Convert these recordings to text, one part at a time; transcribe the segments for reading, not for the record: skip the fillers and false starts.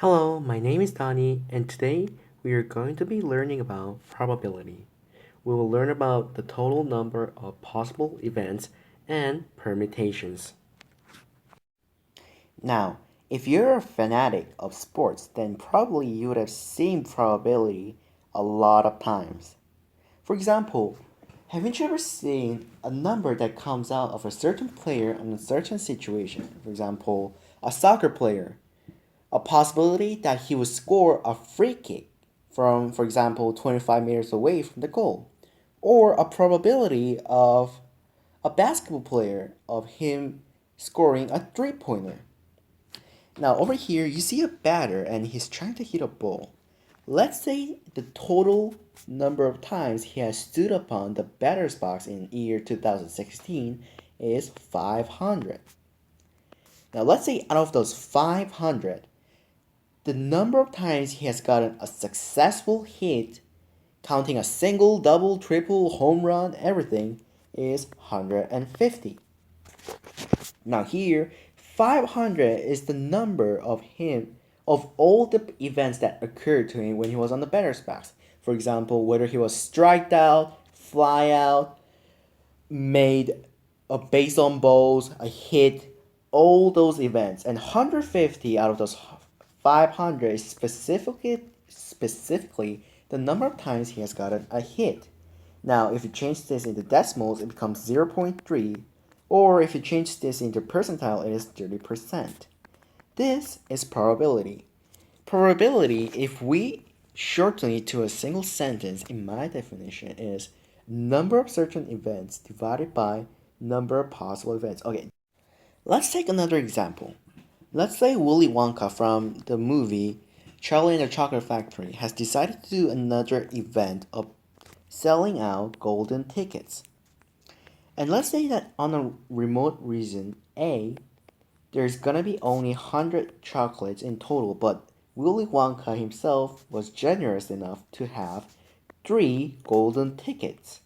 Hello, my name is Donnie, and today we are going to be learning about probability. We will learn about the total number of possible events and permutations. Now, if you're a fanatic of sports, then probably you would have seen probability a lot of times. For example, haven't you ever seen a number that comes out of a certain player in a certain situation? For example, a soccer player, a possibility that he would score a free kick from, for example, 25 meters away from the goal, or a probability of a basketball player of him scoring a three-pointer. Now over here you see a batter and he's trying to hit a ball. Let's say the total number of times he has stood upon the batter's box in year 2016 is 500. Now let's say out of those 500, the number of times he has gotten a successful hit, counting a single, double, triple, home run, everything, is 150. Now here, 500 is the number of all the events that occurred to him when he was on the batter's box. For example, whether he was striked out, fly out, made a base on balls, a hit, all those events. And 150 out of those 500 is specifically the number of times he has gotten a hit. Now, if you change this into decimals, it becomes 0.3, or if you change this into percentile, it is 30%. This is probability. Probability, if we shorten it to a single sentence, in my definition, is number of certain events divided by number of possible events. Okay, let's take another example. Let's say Willy Wonka from the movie Charlie and the Chocolate Factory has decided to do another event of selling out golden tickets. And let's say that on a remote region A, there's gonna be only 100 chocolates in total, but Willy Wonka himself was generous enough to have 3 golden tickets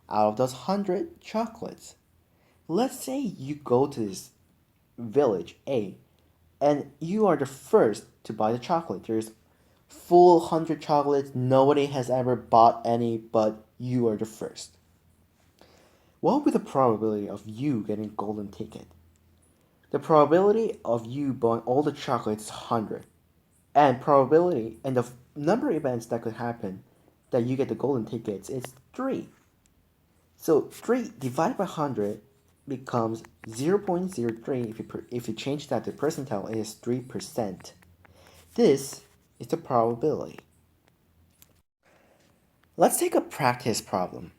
out of those 100 chocolates. Let's say you go to this village A and you are the first to buy the chocolate. There's full 100 chocolates, nobody has ever bought any, but you are the first. What would be the probability of you getting a golden ticket? The probability of you buying all the chocolates is 100. And probability and the number of events that could happen that you get the golden tickets is 3. So 3 divided by 100 becomes 0.03. If you change that to percentile, it is 3%. This is the probability. Let's take a practice problem.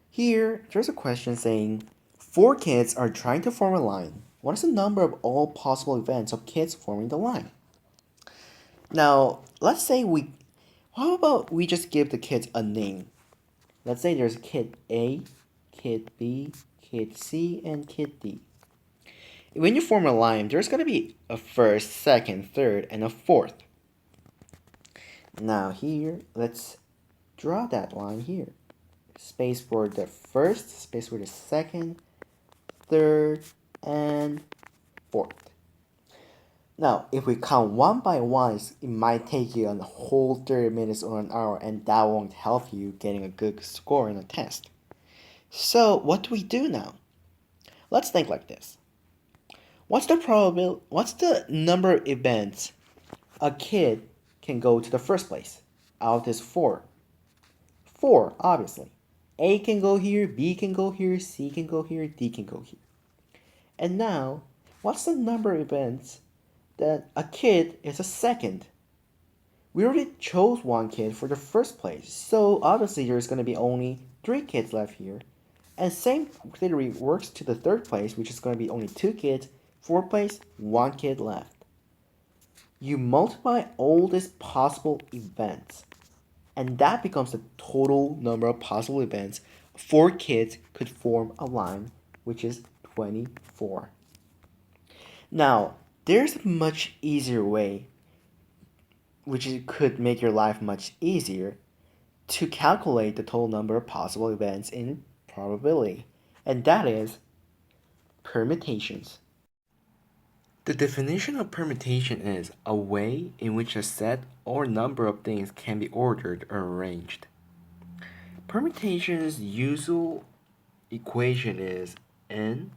Here, there's a question saying, 4 kids are trying to form a line. What is the number of all possible events of kids forming the line? Now, how about we just give the kids a name? Let's say there's kid A, kid B, kid C, and kid D. When you form a line, there's going to be a first, second, third, and a fourth. Now here, let's draw that line here. Space for the first, space for the second, third, and fourth. Now, if we count one by one, it might take you a whole 30 minutes or an hour, and that won't help you getting a good score in a test. So, what do we do now? Let's think like this. What's the number of events a kid can go to the first place out of this 4? 4, obviously. A can go here, B can go here, C can go here, D can go here. And now, what's the number of events that a kid is a second? We already chose one kid for the first place, so obviously there's going to be only 3 kids left here. And same theory works to the third place, which is going to be only 2 kids. Fourth place, 1 kid left. You multiply all these possible events, and that becomes the total number of possible events 4 kids could form a line, which is 24. Now, there's a much easier way, which could make your life much easier, to calculate the total number of possible events in probability, and that is permutations. The definition of permutation is a way in which a set or number of things can be ordered or arranged. Permutation's usual equation is n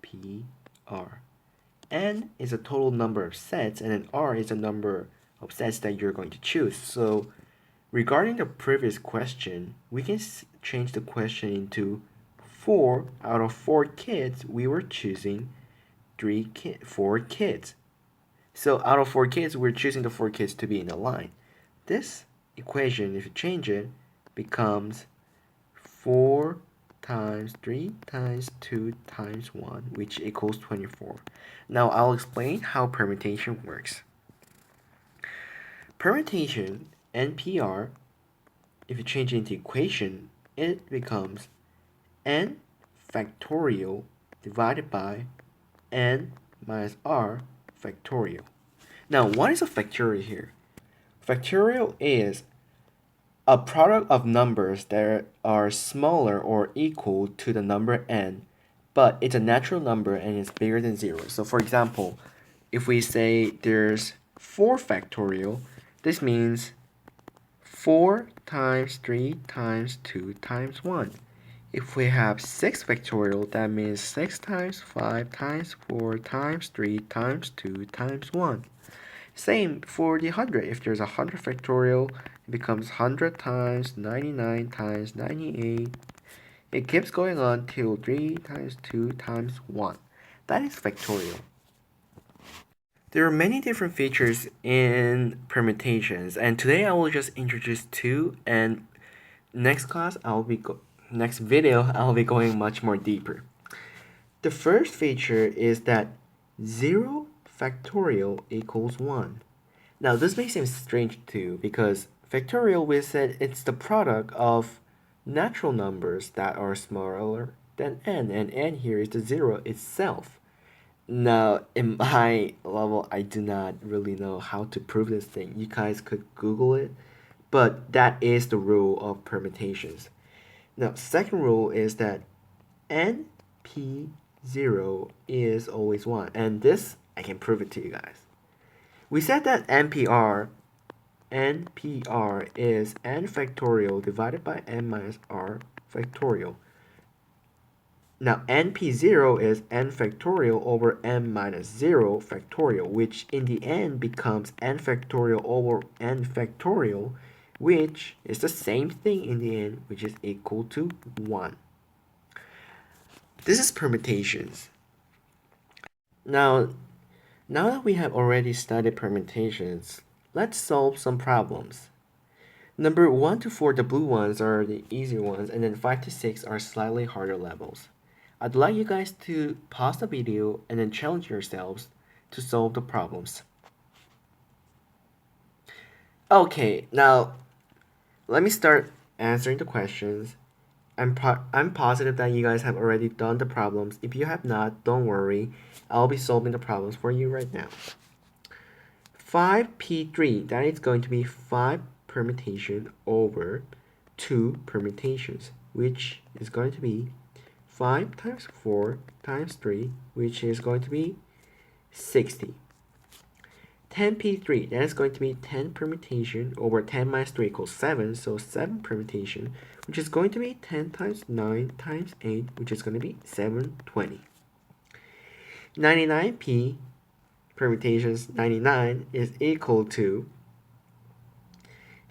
p r. N is a total number of sets, and then R is a number of sets that you're going to choose. So regarding the previous question, we can change the question into 4 out of 4 kids, we were choosing 4 kids. So out of 4 kids, we're choosing the 4 kids to be in a line. This equation, if you change it, becomes 4 times 3 times 2 times 1, which equals 24. Now I'll explain how permutation works. Permutation, NPR, if you change it into equation, it becomes n factorial divided by n minus r factorial. Now, what is a factorial here? Factorial is a product of numbers that are smaller or equal to the number n, but it's a natural number and it's bigger than 0. So for example, if we say there's 4 factorial, this means 4 times 3 times 2 times 1. If we have 6 factorial, that means 6 times 5 times 4 times 3 times 2 times 1. Same for the 100. If there's 100 factorial, it becomes 100 times 99 times 98. It keeps going on till 3 times 2 times 1. That is factorial. There are many different features in permutations, and today I will just introduce 2, and next video I'll be going much more deeper. The first feature is that 0 factorial equals 1. Now this may seem strange too, because factorial, we said it's the product of natural numbers that are smaller than n, and n here is the 0 itself. Now, in my level, I do not really know how to prove this thing. You guys could Google it, but that is the rule of permutations. Now, second rule is that NP0 is always 1, and this, I can prove it to you guys. We said that NPR is n factorial divided by n minus r factorial. Now, NP0 is n factorial over n minus 0 factorial, which in the end becomes n factorial over n factorial, which is the same thing in the end, which is equal to 1. This is permutations. Now that we have already studied permutations, let's solve some problems. Number 1 to 4, the blue ones, are the easy ones, and then 5 to 6 are slightly harder levels. I'd like you guys to pause the video and then challenge yourselves to solve the problems. Okay, now let me start answering the questions. I'm positive that you guys have already done the problems. If you have not, don't worry. I'll be solving the problems for you right now. 5p3, that is going to be 5 permutation over 2 permutations, which is going to be 5 times 4 times 3, which is going to be 60. 10p3, that is going to be 10 permutation over 10 minus 3 equals 7, so 7 permutation, which is going to be 10 times 9 times 8, which is going to be 720. 99p permutations, 99 is equal to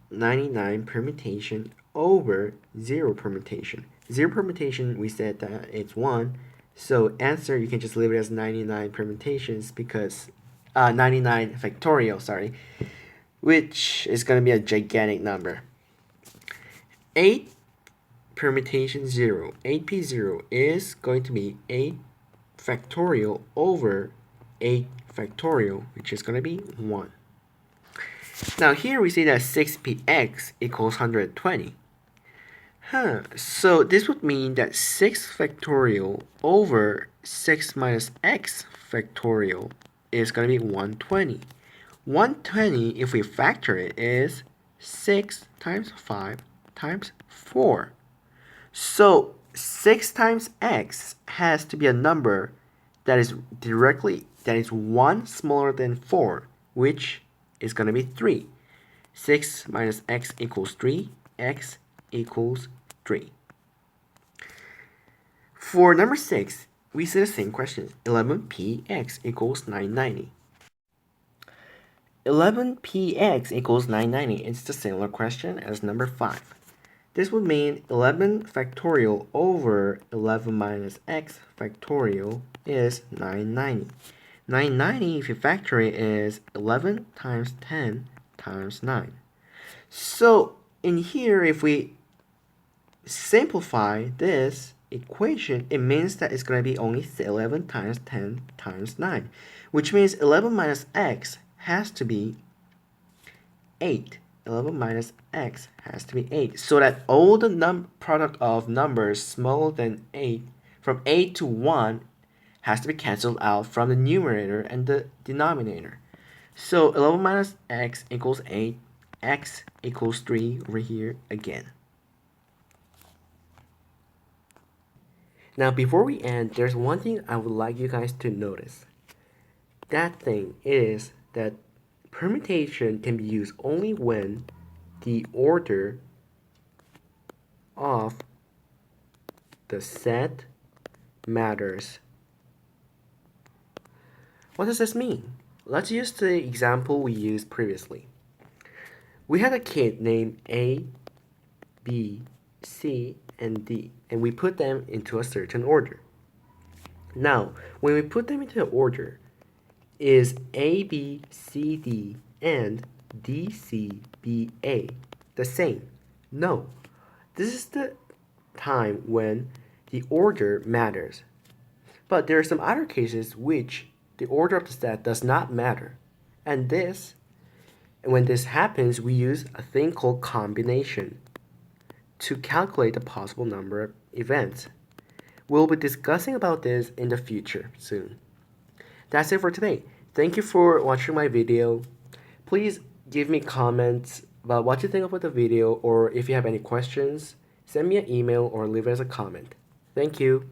99 permutation over 0 permutation. 0 permutation, we said that it's 1, so answer, you can just leave it as 99 permutations because 99 factorial, sorry, which is going to be a gigantic number. 8 permutation 0, 8p0 is going to be 8 factorial over 8 factorial, which is going to be 1. Now here we see that 6px equals 120. So this would mean that 6 factorial over 6 minus x factorial is going to be 120. 120, if we factor it, is 6 times 5 times 4. So 6 times x has to be a number that is 1 smaller than 4, which is going to be 3. 6 minus x equals 3, x equals 3. For number 6, we see the same question. 11px equals 990. 11px equals 990. It's the similar question as number 5. This would mean 11 factorial over 11 minus x factorial is 990. 990, if you factor it, is 11 times 10 times 9. So in here, if we simplify this equation, it means that it's going to be only 11 times 10 times 9, which means 11 minus x has to be 8. 11 minus x has to be 8, so that all the product of numbers smaller than 8, from 8 to 1, has to be cancelled out from the numerator and the denominator. So 11 minus x equals 8, x equals 3 over here again. Now before we end, there's one thing I would like you guys to notice. That thing is that permutation can be used only when the order of the set matters. What does this mean? Let's use the example we used previously. We had a kid named A, B, C, and D, and we put them into a certain order. Now, when we put them into an order, is A, B, C, D, and D, C, B, A the same? No. This is the time when the order matters. But there are some other cases which the order of the set does not matter. And when this happens, we use a thing called combination to calculate the possible number of events. We'll be discussing about this in the future soon. That's it for today. Thank you for watching my video. Please give me comments about what you think about the video, or if you have any questions, send me an email or leave it as a comment. Thank you.